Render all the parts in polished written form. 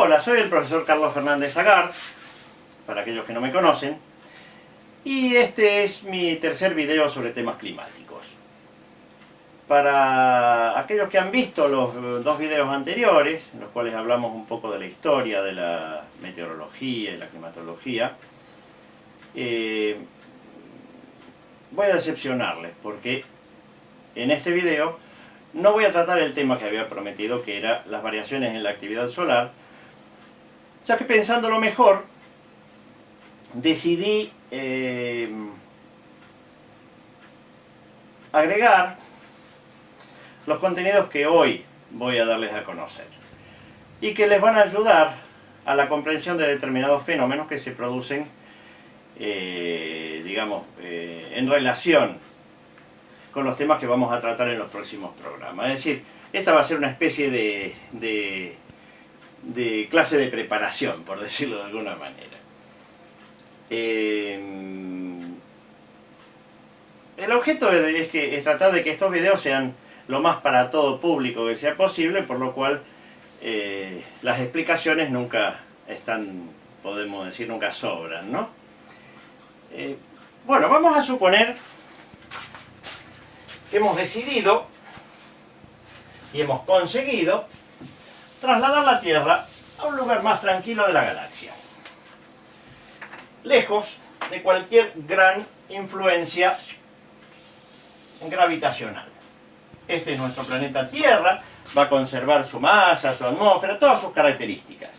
Hola, soy el profesor Carlos Fernández Agart, para aquellos que no me conocen, y este es mi tercer video sobre temas climáticos. Para aquellos que han visto los dos videos anteriores, en los cuales hablamos un poco de la historia de la meteorología y la climatología, voy a decepcionarles porque en este video no voy a tratar el tema que había prometido, que era las variaciones en la actividad solar, ya que pensándolo mejor decidí agregar los contenidos que hoy voy a darles a conocer y que les van a ayudar a la comprensión de determinados fenómenos que se producen en relación con los temas que vamos a tratar en los próximos programas. Es decir, esta va a ser una especie de clase de preparación, por decirlo de alguna manera. El objeto es tratar de que estos videos sean lo más para todo público que sea posible, por lo cual las explicaciones nunca están, podemos decir, nunca sobran, ¿no? Bueno, vamos a suponer que hemos decidido y hemos conseguido trasladar la Tierra a un lugar más tranquilo de la galaxia, lejos de cualquier gran influencia gravitacional. Este es nuestro planeta Tierra, va a conservar su masa, su atmósfera, todas sus características.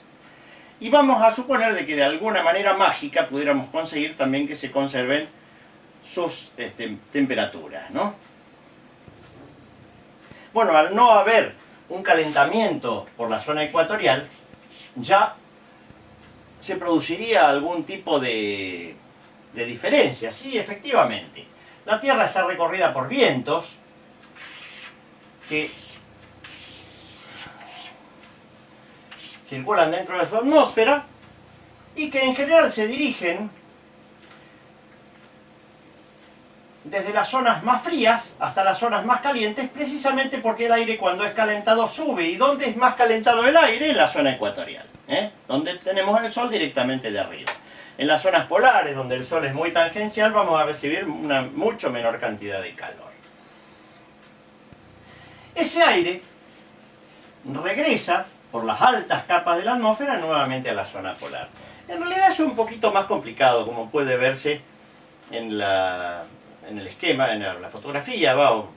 Y vamos a suponer de que de alguna manera mágica pudiéramos conseguir también que se conserven sus temperaturas, ¿no? Bueno, al no haber un calentamiento por la zona ecuatorial, ya se produciría algún tipo de diferencia. Sí, efectivamente. La Tierra está recorrida por vientos que circulan dentro de su atmósfera y que en general se dirigen desde las zonas más frías hasta las zonas más calientes, precisamente porque el aire cuando es calentado sube. ¿Y dónde es más calentado el aire? En la zona ecuatorial, donde tenemos el sol directamente de arriba. En las zonas polares, donde el sol es muy tangencial, vamos a recibir una mucho menor cantidad de calor. Ese aire regresa por las altas capas de la atmósfera nuevamente a la zona polar. En realidad es un poquito más complicado, como puede verse en el esquema, en la fotografía o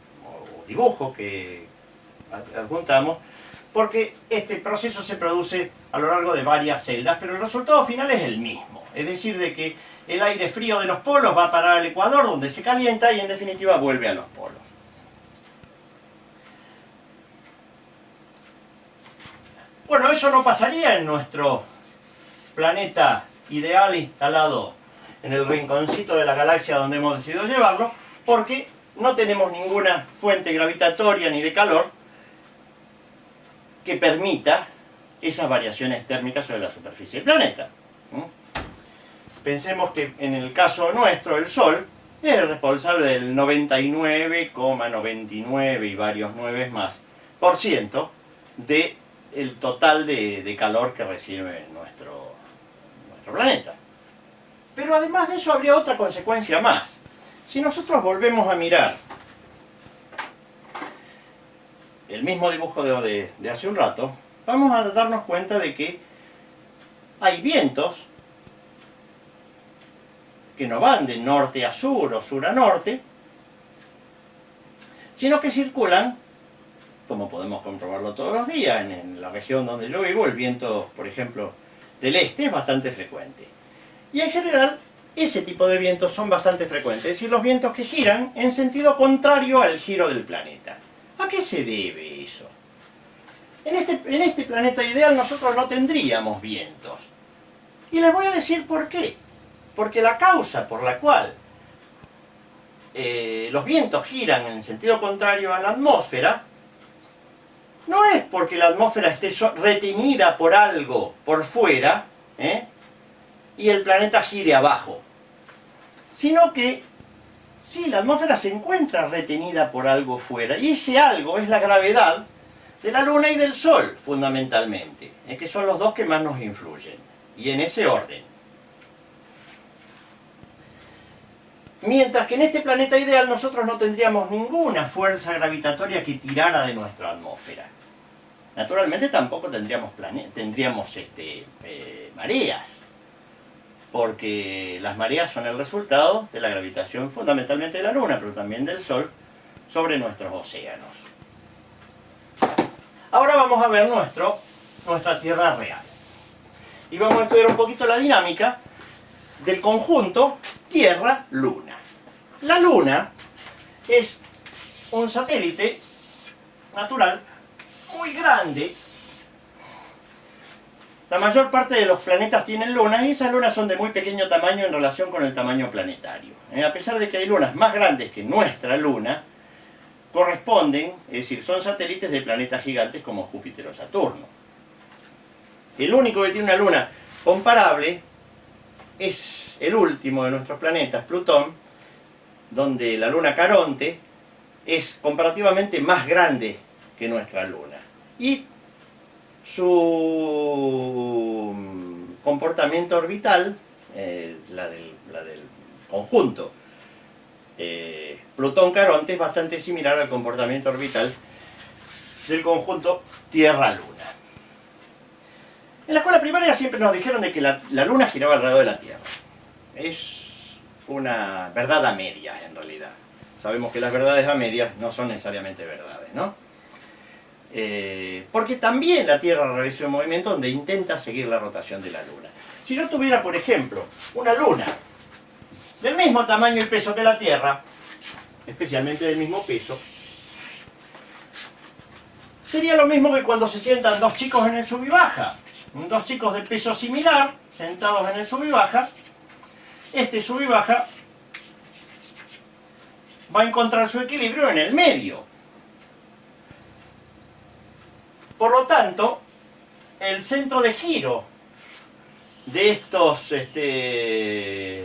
dibujo que adjuntamos, porque este proceso se produce a lo largo de varias celdas, pero el resultado final es el mismo. Es decir, de que el aire frío de los polos va a parar al ecuador, donde se calienta y en definitiva vuelve a los polos. Bueno, eso no pasaría en nuestro planeta ideal instalado en el rinconcito de la galaxia donde hemos decidido llevarlo, porque no tenemos ninguna fuente gravitatoria ni de calor que permita esas variaciones térmicas sobre la superficie del planeta. Pensemos que en el caso nuestro el Sol es el responsable del 99,99 y varios 9 más por ciento del total de calor que recibe nuestro planeta. Pero además de eso habría otra consecuencia más. Si nosotros volvemos a mirar el mismo dibujo de hace un rato, vamos a darnos cuenta de que hay vientos que no van de norte a sur o sur a norte, sino que circulan, como podemos comprobarlo todos los días, en la región donde yo vivo, el viento, por ejemplo, del este es bastante frecuente. Y en general, ese tipo de vientos son bastante frecuentes, y los vientos que giran en sentido contrario al giro del planeta. ¿A qué se debe eso? En este planeta ideal nosotros no tendríamos vientos. Y les voy a decir por qué. Porque la causa por la cual los vientos giran en sentido contrario a la atmósfera no es porque la atmósfera esté retenida por algo por fuera, y el planeta gire abajo, sino que sí, la atmósfera se encuentra retenida por algo fuera, y ese algo es la gravedad de la Luna y del Sol, fundamentalmente, que son los dos que más nos influyen, y en ese orden. Mientras que en este planeta ideal nosotros no tendríamos ninguna fuerza gravitatoria que tirara de nuestra atmósfera. Naturalmente tampoco tendríamos mareas, porque las mareas son el resultado de la gravitación fundamentalmente de la Luna, pero también del Sol, sobre nuestros océanos. Ahora vamos a ver nuestra Tierra real. Y vamos a estudiar un poquito la dinámica del conjunto Tierra-Luna. La Luna es un satélite natural muy grande. La mayor parte de los planetas tienen lunas y esas lunas son de muy pequeño tamaño en relación con el tamaño planetario. A pesar de que hay lunas más grandes que nuestra Luna, corresponden, es decir, son satélites de planetas gigantes como Júpiter o Saturno. El único que tiene una luna comparable es el último de nuestros planetas, Plutón, donde la luna Caronte es comparativamente más grande que nuestra luna. Y su comportamiento orbital, la del conjunto Plutón-Caronte, es bastante similar al comportamiento orbital del conjunto Tierra-Luna. En la escuela primaria siempre nos dijeron de que la Luna giraba alrededor de la Tierra. Es una verdad a medias, en realidad. Sabemos que las verdades a medias no son necesariamente verdades, ¿no? Porque también la Tierra realiza un movimiento donde intenta seguir la rotación de la Luna. Si yo tuviera, por ejemplo, una Luna del mismo tamaño y peso que la Tierra, especialmente del mismo peso, sería lo mismo que cuando se sientan dos chicos en el sub y baja. Dos chicos de peso similar, sentados en el sub y baja. Este sub y baja va a encontrar su equilibrio en el medio. Por lo tanto, el centro de giro de estos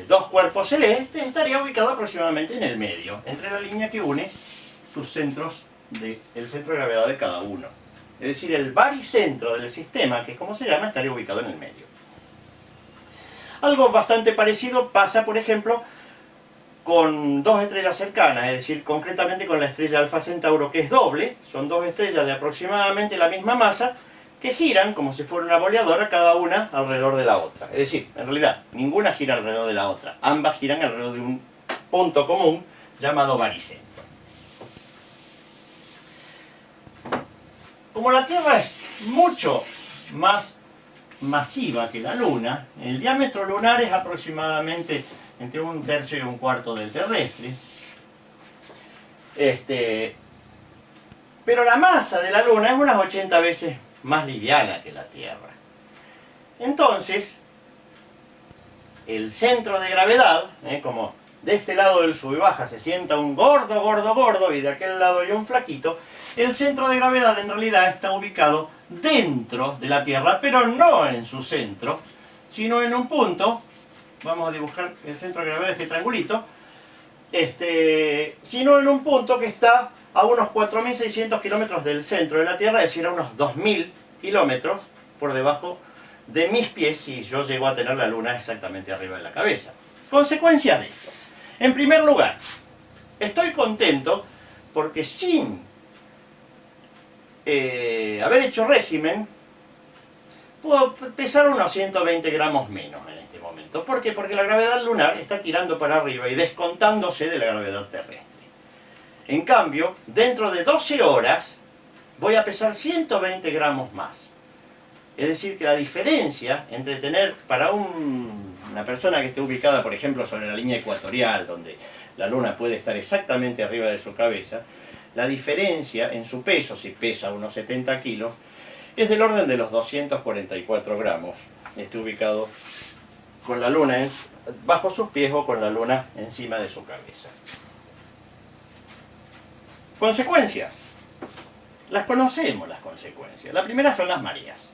dos cuerpos celestes estaría ubicado aproximadamente en el medio, entre la línea que une sus centros el centro de gravedad de cada uno. Es decir, el baricentro del sistema, que es como se llama, estaría ubicado en el medio. Algo bastante parecido pasa, por ejemplo, con dos estrellas cercanas, es decir, concretamente con la estrella Alfa Centauro, que es doble. Son dos estrellas de aproximadamente la misma masa, que giran como si fuera una boleadora, cada una alrededor de la otra. Es decir, en realidad, ninguna gira alrededor de la otra. Ambas giran alrededor de un punto común llamado baricentro. Como la Tierra es mucho más masiva que la Luna, el diámetro lunar es aproximadamente entre 1/3 y 1/4 del terrestre. Pero la masa de la Luna es unas 80 veces más liviana que la Tierra. Entonces, el centro de gravedad, como de este lado del sub y baja se sienta un gordo, gordo, gordo, y de aquel lado hay un flaquito, el centro de gravedad en realidad está ubicado dentro de la Tierra, pero no en su centro, sino en un punto. Vamos a dibujar el centro de gravedad de este triangulito, sino en un punto que está a unos 4.600 kilómetros del centro de la Tierra, es decir, a unos 2.000 kilómetros por debajo de mis pies, si yo llego a tener la Luna exactamente arriba de la cabeza. Consecuencias de esto. En primer lugar, estoy contento porque sin haber hecho régimen, puedo pesar unos 120 gramos menos en este momento. ¿Por qué? Porque la gravedad lunar está tirando para arriba y descontándose de la gravedad terrestre. En cambio, dentro de 12 horas voy a pesar 120 gramos más. Es decir, que la diferencia entre tener para una persona que esté ubicada, por ejemplo, sobre la línea ecuatorial, donde la Luna puede estar exactamente arriba de su cabeza, la diferencia en su peso, si pesa unos 70 kilos, es del orden de los 244 gramos. Esté ubicado con la Luna bajo sus pies o con la Luna encima de su cabeza. Consecuencias. Las conocemos, las consecuencias. La primera son las mareas.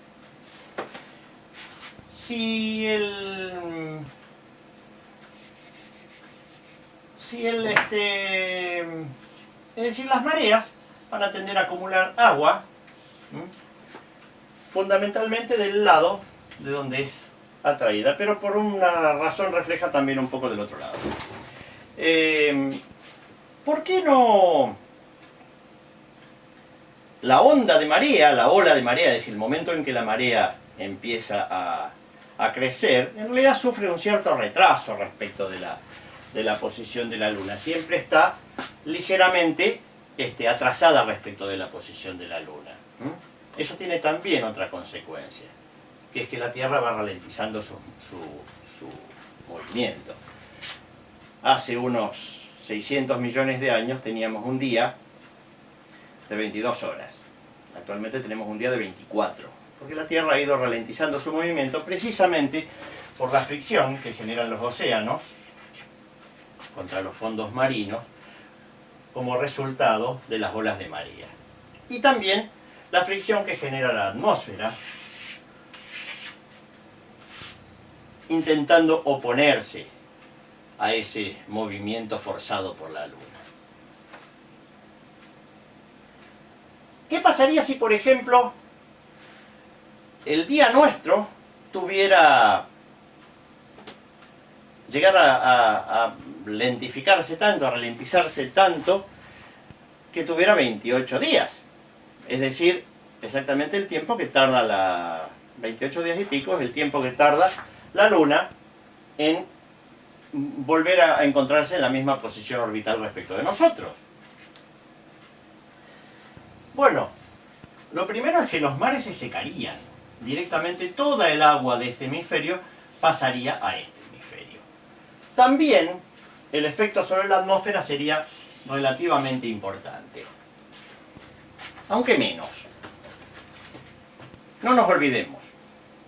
Es decir, las mareas van a tender a acumular agua Fundamentalmente del lado de donde es atraída, pero por una razón refleja también un poco del otro lado. ¿Por qué no la onda de marea, la ola de marea, es decir, el momento en que la marea empieza a crecer, en realidad sufre un cierto retraso respecto de la posición de la Luna? Siempre está ligeramente atrasada respecto de la posición de la Luna. Eso tiene también otra consecuencia, que es que la Tierra va ralentizando su movimiento. Hace unos 600 millones de años teníamos un día de 22 horas. Actualmente tenemos un día de 24, porque la Tierra ha ido ralentizando su movimiento precisamente por la fricción que generan los océanos contra los fondos marinos como resultado de las olas de marea. Y también la fricción que genera la atmósfera intentando oponerse a ese movimiento forzado por la Luna. ¿Qué pasaría si, por ejemplo, el día nuestro tuviera, llegara a lentificarse tanto, a ralentizarse tanto, que tuviera 28 días? Es decir, exactamente el tiempo que tarda 28 días y pico es el tiempo que tarda la Luna en volver a encontrarse en la misma posición orbital respecto de nosotros. Bueno, lo primero es que los mares se secarían. Directamente toda el agua de este hemisferio pasaría a este hemisferio. También el efecto sobre la atmósfera sería relativamente importante, aunque menos. No nos olvidemos,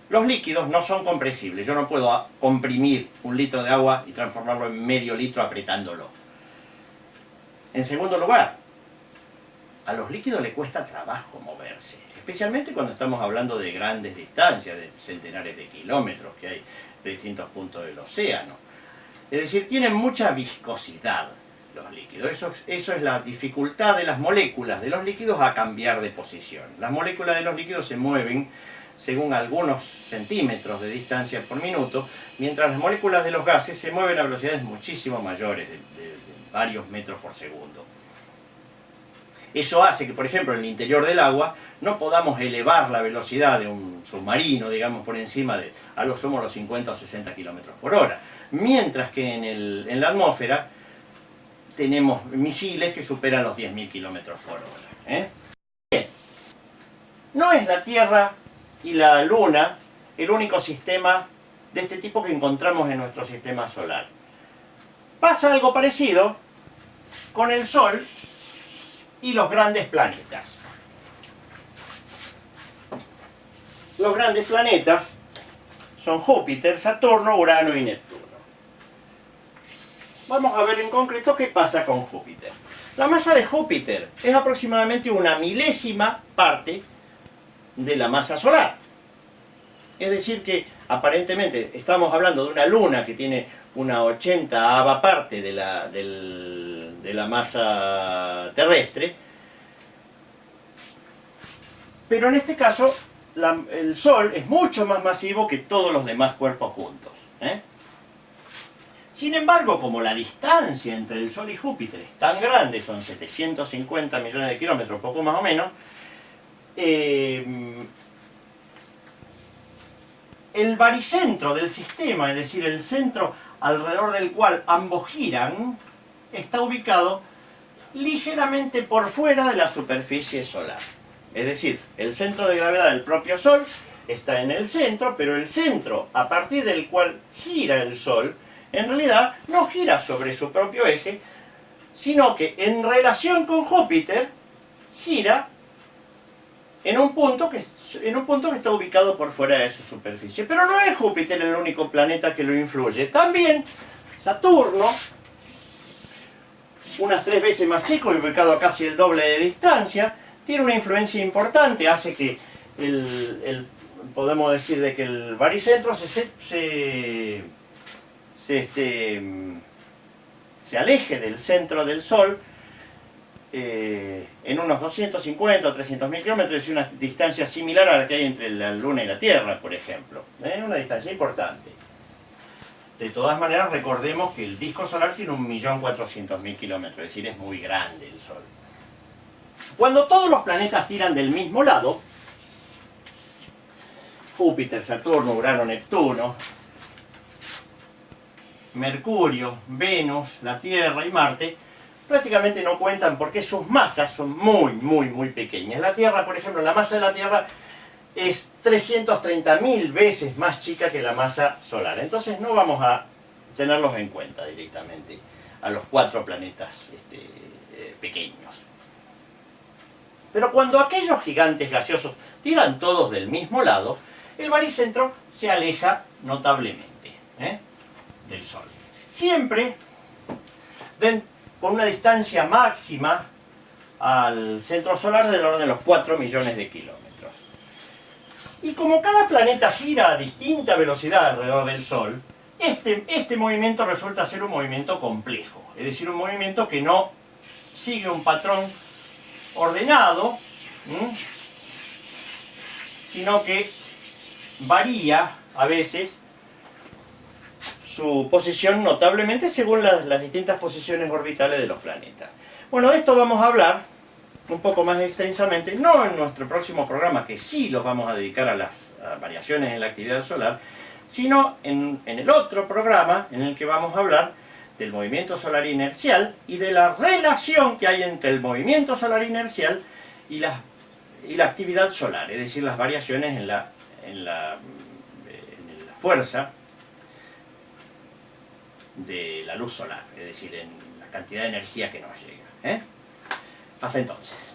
los líquidos no son compresibles. Yo no puedo comprimir un litro de agua y transformarlo en medio litro apretándolo. En segundo lugar, a los líquidos les cuesta trabajo moverse, especialmente cuando estamos hablando de grandes distancias, de centenares de kilómetros que hay de distintos puntos del océano. Es decir, tienen mucha viscosidad los líquidos. Eso es la dificultad de las moléculas de los líquidos a cambiar de posición. Las moléculas de los líquidos se mueven según algunos centímetros de distancia por minuto, mientras las moléculas de los gases se mueven a velocidades muchísimo mayores, de varios metros por segundo. Eso hace que, por ejemplo, en el interior del agua no podamos elevar la velocidad de un submarino, digamos, por encima de a lo sumo los 50 o 60 kilómetros por hora. Mientras que en la atmósfera tenemos misiles que superan los 10.000 kilómetros por hora. Bien. No es la Tierra y la Luna el único sistema de este tipo que encontramos en nuestro sistema solar. Pasa algo parecido con el Sol y los grandes planetas. Los grandes planetas son Júpiter, Saturno, Urano y Neptuno. Vamos a ver en concreto qué pasa con Júpiter. La masa de Júpiter es aproximadamente una milésima parte de la masa solar. Es decir que aparentemente estamos hablando de una luna que tiene una 80ava parte de la masa terrestre, pero en este caso el Sol es mucho más masivo que todos los demás cuerpos juntos. Sin embargo, como la distancia entre el Sol y Júpiter es tan grande, son 750 millones de kilómetros, poco más o menos, el baricentro del sistema, es decir, el centro alrededor del cual ambos giran, está ubicado ligeramente por fuera de la superficie solar. Es decir, el centro de gravedad del propio Sol está en el centro, pero el centro a partir del cual gira el Sol, en realidad no gira sobre su propio eje, sino que en relación con Júpiter gira en un punto que está ubicado por fuera de su superficie. Pero no es Júpiter el único planeta que lo influye. También Saturno, unas 3 veces más chico y ubicado a casi el doble de distancia, tiene una influencia importante, hace que podemos decir de que el baricentro se aleje del centro del Sol en unos 250 o 300.000 kilómetros, es una distancia similar a la que hay entre la Luna y la Tierra, por ejemplo. Una distancia importante. De todas maneras, recordemos que el disco solar tiene 1.400.000 kilómetros, es decir, es muy grande el Sol. Cuando todos los planetas tiran del mismo lado, Júpiter, Saturno, Urano, Neptuno, Mercurio, Venus, la Tierra y Marte, prácticamente no cuentan porque sus masas son muy pequeñas. La Tierra, por ejemplo, la masa de la Tierra es 330.000 veces más chica que la masa solar. Entonces no vamos a tenerlos en cuenta directamente a los 4 planetas pequeños. Pero cuando aquellos gigantes gaseosos tiran todos del mismo lado, el baricentro se aleja notablemente del Sol. Siempre con una distancia máxima al centro solar del orden de los 4 millones de kilómetros. Y como cada planeta gira a distinta velocidad alrededor del Sol, este movimiento resulta ser un movimiento complejo, es decir, un movimiento que no sigue un patrón ordenado, sino que varía a veces su posición notablemente según las distintas posiciones orbitales de los planetas. Bueno, de esto vamos a hablar un poco más extensamente, no en nuestro próximo programa, que sí los vamos a dedicar a las variaciones en la actividad solar, sino en el otro programa en el que vamos a hablar del movimiento solar inercial y de la relación que hay entre el movimiento solar inercial y la actividad solar, es decir, las variaciones en la fuerza de la luz solar, es decir, en la cantidad de energía que nos llega. Hasta entonces.